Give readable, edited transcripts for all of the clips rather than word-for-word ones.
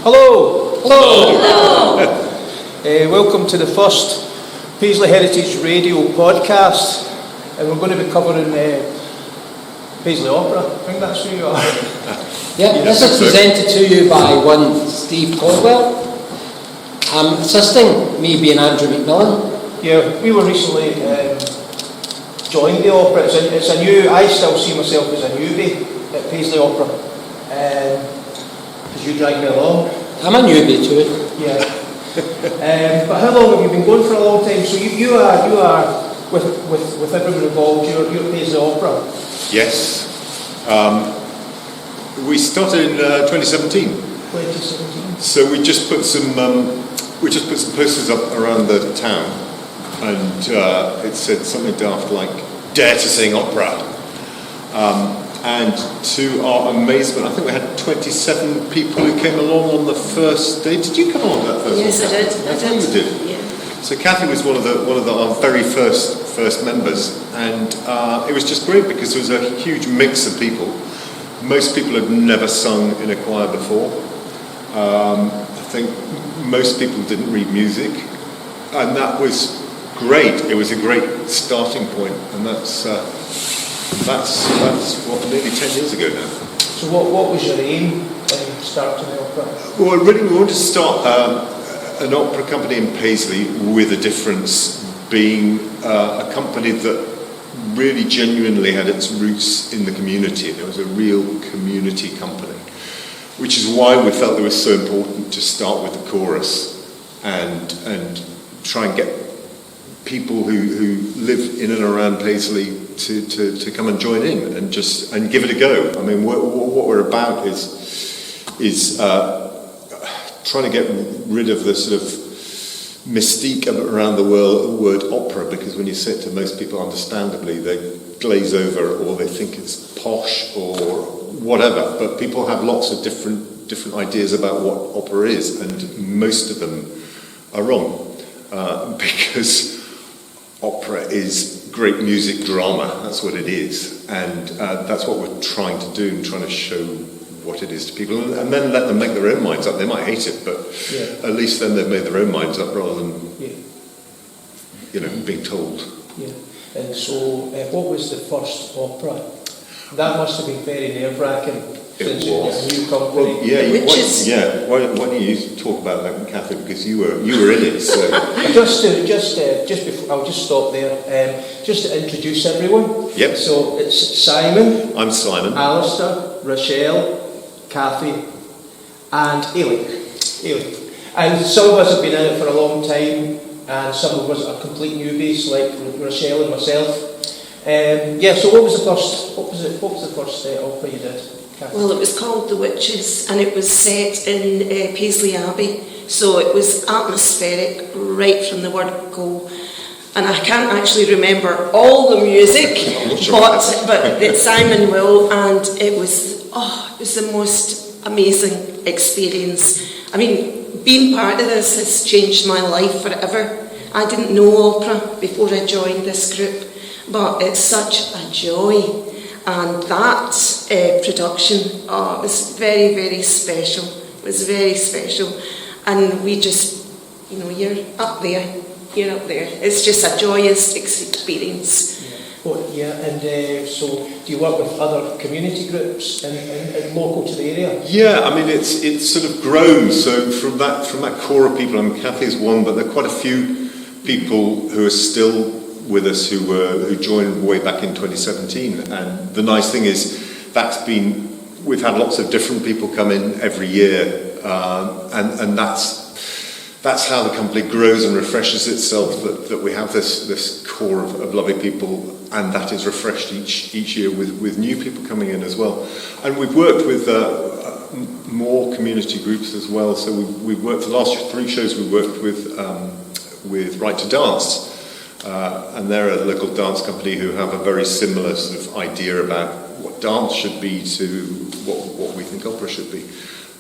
Hello! Welcome to the first Paisley Heritage Radio podcast, and we're going to be covering Paisley Opera. I think that's who you are. Yeah, this is presented to you by one Steve Caldwell. Assisting me being Andrew McMillan. Yeah, we were recently joined the opera. It's a new. I still see myself as a newbie at Paisley Opera, because you drag me along. I'm a newbie to it. Yeah. But how long have you been going for? A long time. So you are with everyone involved. You're at Paisley Opera. Yes. We started in 2017. 2017. So we just put some posters up around the town, and it said something daft like "Dare to sing opera." And to our amazement, I think we had 27 people who came along on the first day. Did you come along that first? Yes, I did. I thought you did. Yeah. So Kathy was one of our very first members, and it was just great because there was a huge mix of people. Most people had never sung in a choir before. I think most people didn't read music, and that was great. It was a great starting point, and that's what, nearly 10 years ago now. So what was your aim in starting the opera? Well, really, we wanted to start an opera company in Paisley with a difference, being a company that really genuinely had its roots in the community. It was a real community company, which is why we felt it was so important to start with the chorus and try and get people who live in and around Paisley to come and join in and give it a go. I mean, what we're about is trying to get rid of the sort of mystique around the word opera, because when you say it to most people, understandably, they glaze over or they think it's posh or whatever. But people have lots of different ideas about what opera is, and most of them are wrong, because opera is great music drama. That's what it is, and that's what we're trying to do, and trying to show what it is to people, and then let them make their own minds up. They might hate it, but at least then they've made their own minds up rather than being told. Yeah. And so, what was the first opera? That must have been very nerve-wracking. It was a new company. Well, why don't you talk about that, Kathy, because you were in it. So just before, I'll just stop there. Just to introduce everyone. Yep. So it's Simon. I'm Simon. Alistair, Rochelle, Kathy, and Ailey. And some of us have been in it for a long time, and some of us are complete newbies, like Rochelle and myself. So what was the first opera you did? Well, it was called The Witches, and it was set in Paisley Abbey, so it was atmospheric right from the word go. And I can't actually remember all the music, but Simon will, and it was the most amazing experience. I mean, being part of this has changed my life forever. I didn't know opera before I joined this group, but it's such a joy. And that production, it was very, very special. It was very special. And we just, you're up there. It's just a joyous experience. And so do you work with other community groups and local to the area? Yeah, I mean, it's sort of grown. So from that core of people, Kathy's one, but there are quite a few people who are still with us who joined way back in 2017, and the nice thing is we've had lots of different people come in every year, and that's how the company grows and refreshes itself, that we have this core of lovely people, and that is refreshed each year with new people coming in as well. And we've worked with more community groups as well. So we've worked, the last 3 shows we worked with Right to Dance, and they're a local dance company who have a very similar sort of idea about what dance should be to what we think opera should be.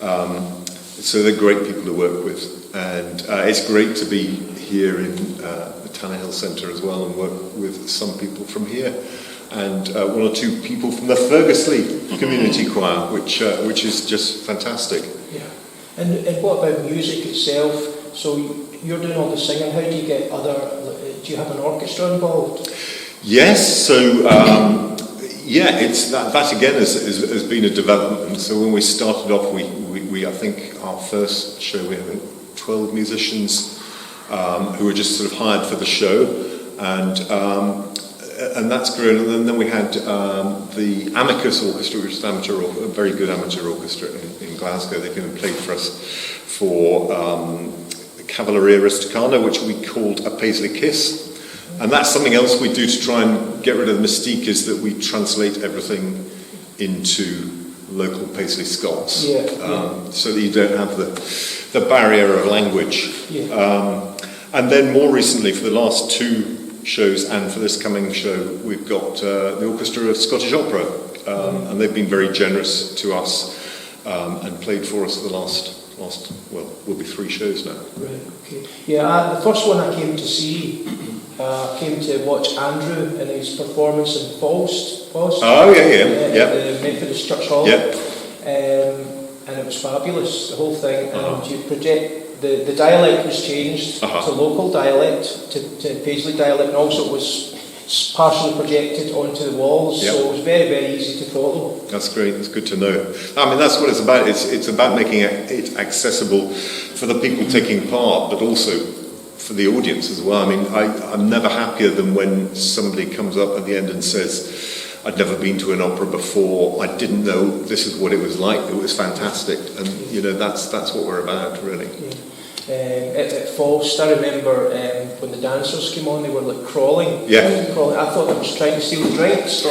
So they're great people to work with, and it's great to be here in the Tannehill Centre as well and work with some people from here, and 1 or 2 people from the Fergusley Community Choir, which is just fantastic. Yeah. And what about music itself? So you're doing all the singing. How do you get other? Do you have an orchestra involved? Yes, so it's that again has been a development. So when we started off, we I think our first show we had 12 musicians who were just sort of hired for the show, and that's grown. And then we had the Amicus Orchestra, which is a very good amateur orchestra in Glasgow. They came and played for us for Cavalleria Rusticana, which we called a Paisley Kiss. And that's something else we do to try and get rid of the mystique, is that we translate everything into local Paisley Scots. So that you don't have the barrier of language. And then more recently, for the last 2 shows and for this coming show, we've got the Orchestra of Scottish Opera, and they've been very generous to us and played for us the last will be 3 shows now. Right, okay. The first one I came to see, came to watch Andrew in his performance in Faust. Oh, yeah. The Methodist Church Hall. And it was fabulous, the whole thing. And you project, the dialect was changed to local dialect, to Paisley dialect, and also it was partially projected onto the walls, so it was very, very easy to follow. That's great, that's good to know. I mean, that's what it's about. It's about making it accessible for the people taking part, but also for the audience as well. I mean, I'm never happier than when somebody comes up at the end and says, I'd never been to an opera before, I didn't know this is what it was like, it was fantastic. And, that's what we're about, really. At Faust, I remember when the dancers came on, they were like crawling. Crawling. I thought they was trying to steal drinks.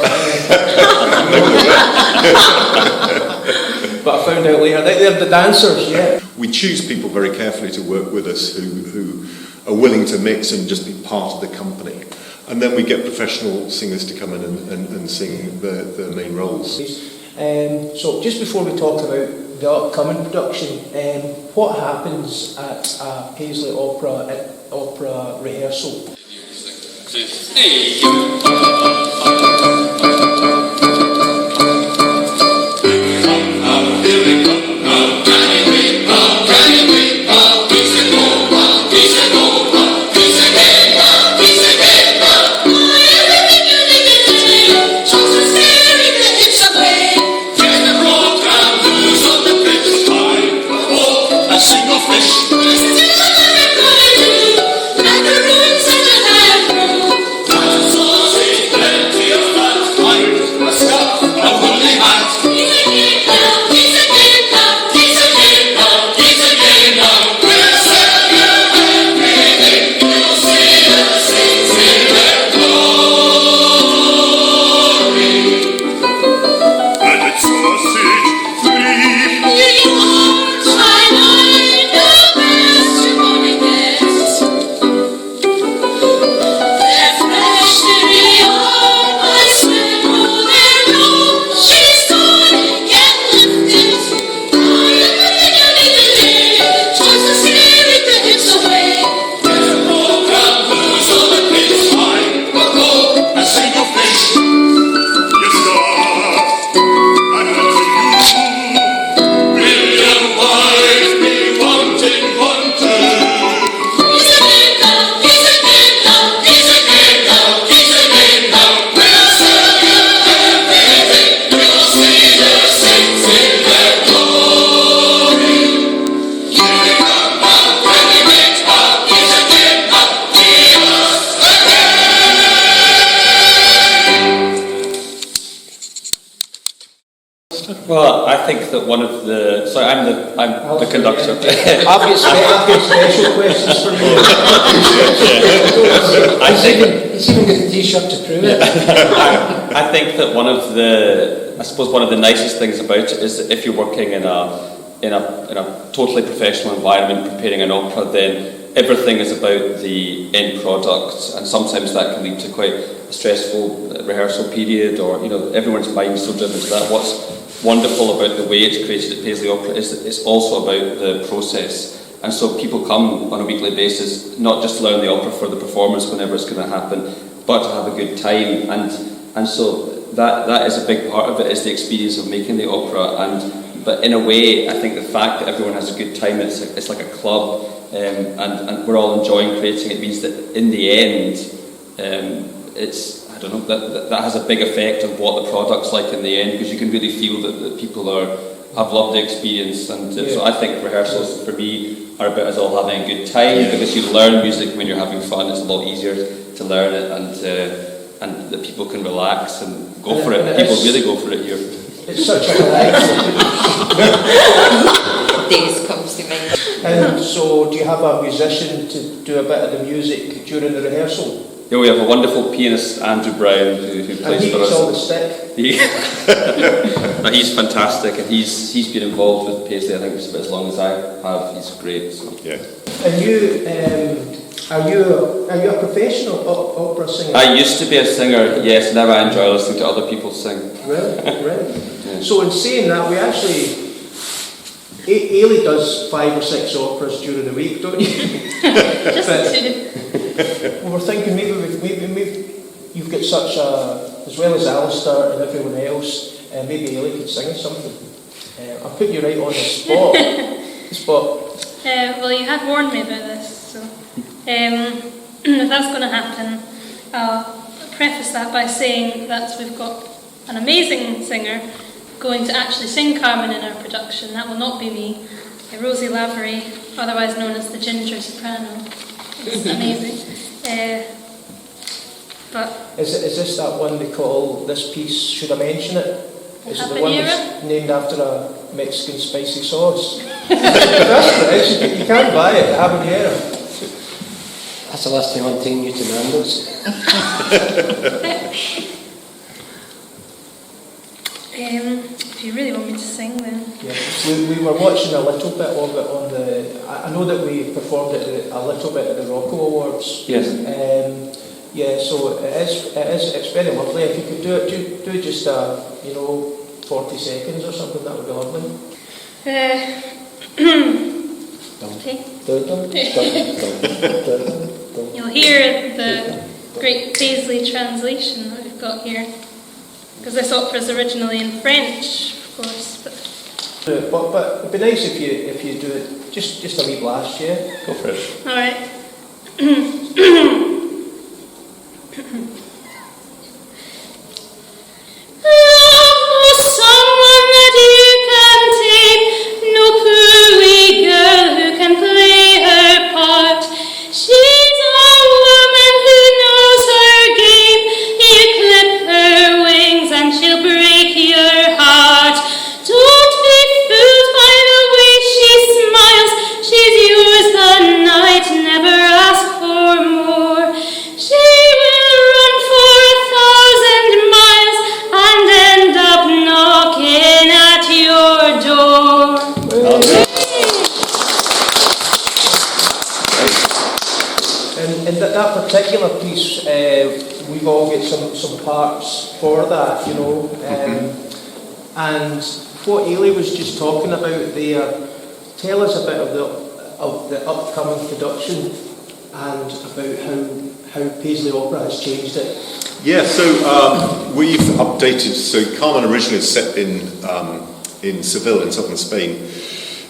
But I found out later they're the dancers. We choose people very carefully to work with us who are willing to mix and just be part of the company. And then we get professional singers to come in and sing the main roles. So just before we talk about the upcoming production, what happens at a Paisley opera rehearsal? Well, I think that one of the... So I'm the conductor. I've got special questions for you. He's even got a t-shirt to prove it. I think that one of the nicest things about it is that if you're working in a totally professional environment preparing an opera, then everything is about the end product, and sometimes that can lead to quite a stressful rehearsal period, or everyone's mind's so driven to that. What's wonderful about the way it's created at Paisley Opera is that it's also about the process, and so people come on a weekly basis not just to learn the opera for the performance whenever it's going to happen, but to have a good time, and so that is a big part of it, is the experience of making the opera, and but in a way, I think the fact that everyone has a good time, it's like a club, and we're all enjoying creating it, means that in the end, I don't know, that has a big effect on what the product's like in the end, because you can really feel that people have loved the experience. And so I think rehearsals for me are about us all having a good time, because you learn music when you're having fun. It's a lot easier to learn it, and that people can relax and go for it. People really go for it here. It's such a delight. Days comes to mind. And so, do you have a musician to do a bit of the music during the rehearsal? Yeah, we have a wonderful pianist, Andrew Brown, who And plays he for gets us. all the stick. No, he's fantastic, and he's been involved with Paisley, I think, just about as long as I have. He's great. So. Yeah. And are you a professional opera singer? I used to be a singer, yes. Now I enjoy listening to other people sing. Really? So in saying that, we actually, Ailey does 5 or 6 operas during the week, don't you? Just two. We were thinking maybe you've got such a, as well as Alistair and everyone else, maybe Ailey could sing us something. I'll put you right on the spot. Well, you had warned me about this, so if that's going to happen, I'll preface that by saying that we've got an amazing singer going to actually sing Carmen in our production. That will not be me. Rosie Lavery, otherwise known as the Ginger Soprano. It's amazing. But Is this that one they call this piece, should I mention it? Is it the one Habanero? that's named after a Mexican spicy sauce? That's it. You can't buy it, habanero. That's the last time I'm taking you to Nando's. if you really want me to sing, then Yeah. We were watching a little bit of it on the. I know that we performed it a little bit at the Rocco Awards. Yes. Yeah, so it's very lovely. If you could do just 40 seconds or something, that would be lovely. okay. You'll hear the great Paisley translation that we've got here, because this opera is originally in French, of course. But it'd be nice if you do it just a wee blast, yeah. Go for it. All right. Someone that you can tame, no pooey girl who can play her part. She's a woman who knows her game. You clip her wings and she'll break your heart. Don't be fooled by the way she smiles. She's yours the night, never ask for more. She will run for 1,000 miles and end up knocking at your door. And that particular piece, we've all got some parts for that, you know. And what Ailey was just talking about there, tell us a bit of the upcoming production and about how Paisley Opera has changed it. Yeah, so we've updated. So Carmen originally was set in Seville, in southern Spain,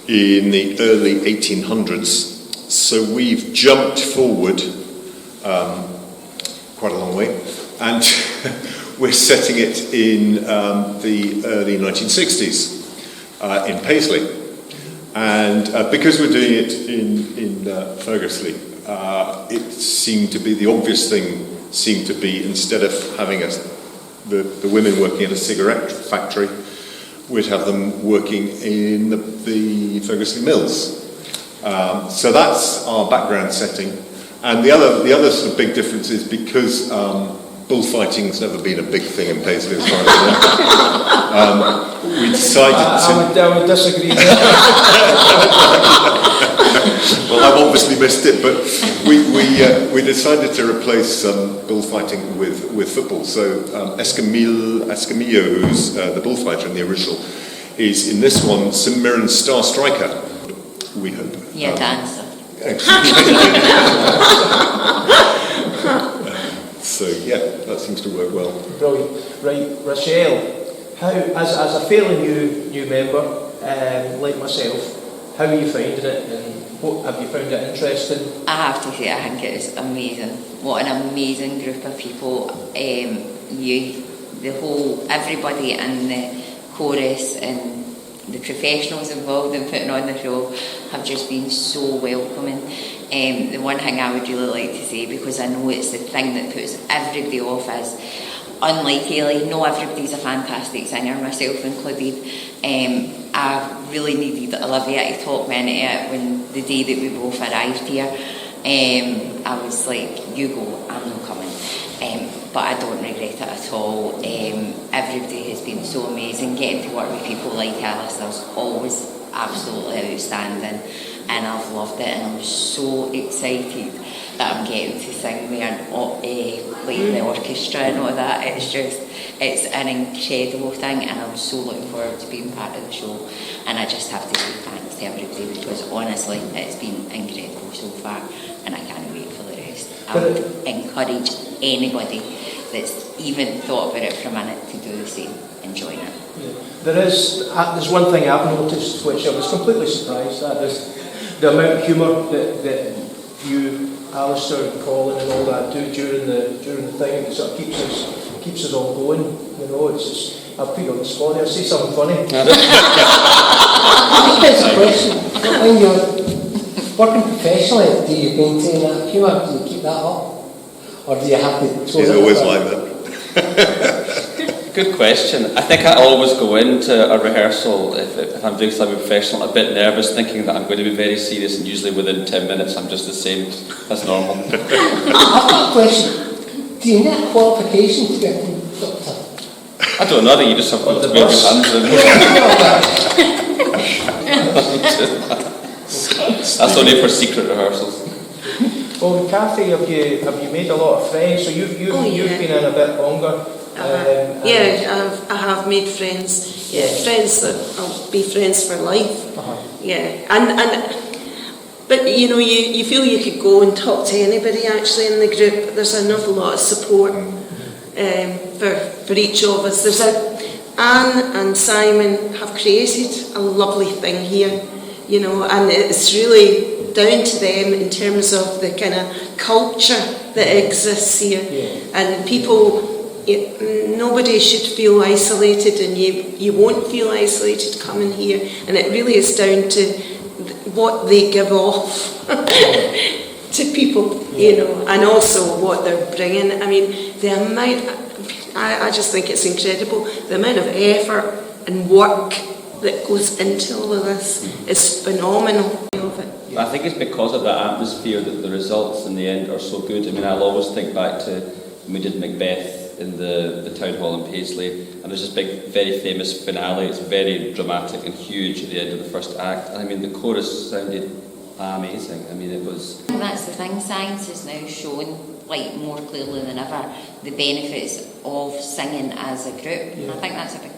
in the early 1800s. So we've jumped forward quite a long way, and we're setting it in the early 1960s in Paisley. And because we're doing it in Fergusley, it seemed to be the obvious thing. Seemed to be, instead of having the women working at a cigarette factory, we'd have them working in the Fergusley mills. So that's our background setting. And the other sort of big difference is because bullfighting's never been a big thing in Paisley as far as I know. We decided I would disagree. Well, I've obviously missed it, but we decided to replace bullfighting with football. So Escamillo, who's the bullfighter in the original, is in this one St Mirren's star striker. We hope. Yeah, dancer. So yeah, that seems to work well. Brilliant. Right, Rochelle, how as a fairly new member, like myself, how are you finding it, and what have you found it interesting? I have to say, I think it is amazing. What an amazing group of people. Everybody in the chorus and the professionals involved in putting on the show have just been so welcoming. The one thing I would really like to say, because I know it's the thing that puts everybody off, is unlike Hayley, no, everybody's a fantastic singer, myself included. I really needed Olivia to talk me into it when the day that we both arrived here. I was like, you go, I'm not coming. But I don't regret it at all. Everybody has been so amazing. Getting to work with people like Alistair's always absolutely outstanding, and I've loved it, and I'm so excited that I'm getting to sing with the orchestra and all that. It's an incredible thing, and I'm so looking forward to being part of the show. And I just have to say thanks to everybody, because honestly it's been incredible so far, and I can't wait for the rest. I would encourage anybody that's even thought about it for a minute to do the same and join it. Yeah. There's one thing I've noticed, which I was completely surprised at, is the amount of humour that you, Alistair, and Colin and all that do during the thing. It sort of keeps us all going. You know, it's just, I'll put you on the spot there, say something funny. I think that's a question. When you're working professionally, do you maintain that humour? Do you keep that up? Or do you have to... She's always like that. Good question. I think I always go into a rehearsal, if I'm doing something professional, a bit nervous, thinking that I'm going to be very serious, and usually within 10 minutes I'm just the same as normal. I've got a question. Do you need a qualification to be a conductor? I don't know, that you just have to wave your hands. That's only for secret rehearsals. Well, Kathy, have you made a lot of friends? So you've been in a bit longer. I have made friends. Yeah, friends that I'll be friends for life. Yeah, but you know, you feel you could go and talk to anybody actually in the group. There's an awful lot of support for each of us. Anne and Simon have created a lovely thing here, you know, and it's really down to them in terms of the kind of culture that exists here. And people, nobody should feel isolated, and you won't feel isolated coming here, and it really is down to what they give off to people, you know, and also what they're bringing. I mean, the amount, I just think it's incredible, the amount of effort and work that goes into all of this is phenomenal. I think it's because of that atmosphere that the results in the end are so good. I mean, I'll always think back to when we did Macbeth in the town hall in Paisley, and there's this big, very famous finale. It's very dramatic and huge at the end of the first act. And I mean, the chorus sounded amazing. I mean, it was... And that's the thing, science is now shown, like, more clearly than ever, the benefits of singing as a group. And I think that's a big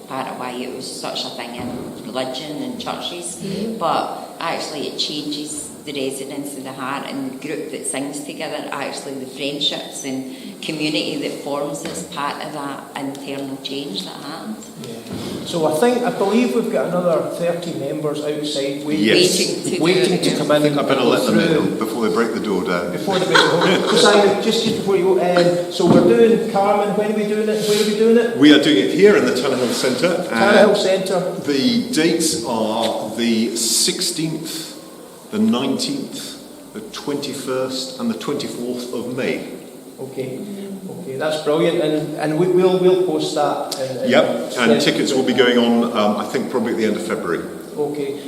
part of why it was such a thing in religion and churches. But actually it changes the resonance of the heart, and the group that sings together, actually the friendships and community that forms as part of that internal change that happens. So I believe we've got another 30 members outside Yes. waiting to come in. I think I better let them in before they break the door down. Before they break the door. So Simon, just before you go, so we're doing Carmen. When are we doing it? Where are we doing it? We are doing it here in the Tannehill Centre. Tannehill Centre. The dates are the 16th, the 19th, the 21st and the 24th of May. Okay, that's brilliant, and we'll post that. And tickets will be going on, I think, probably at the end of February. Okay,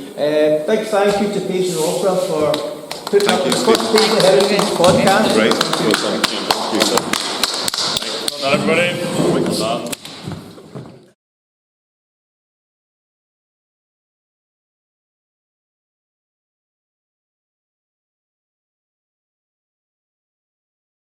big thank you to Paisley Opera for putting up the first Paisley Heritage podcast. Great. Well done, everybody. Well done.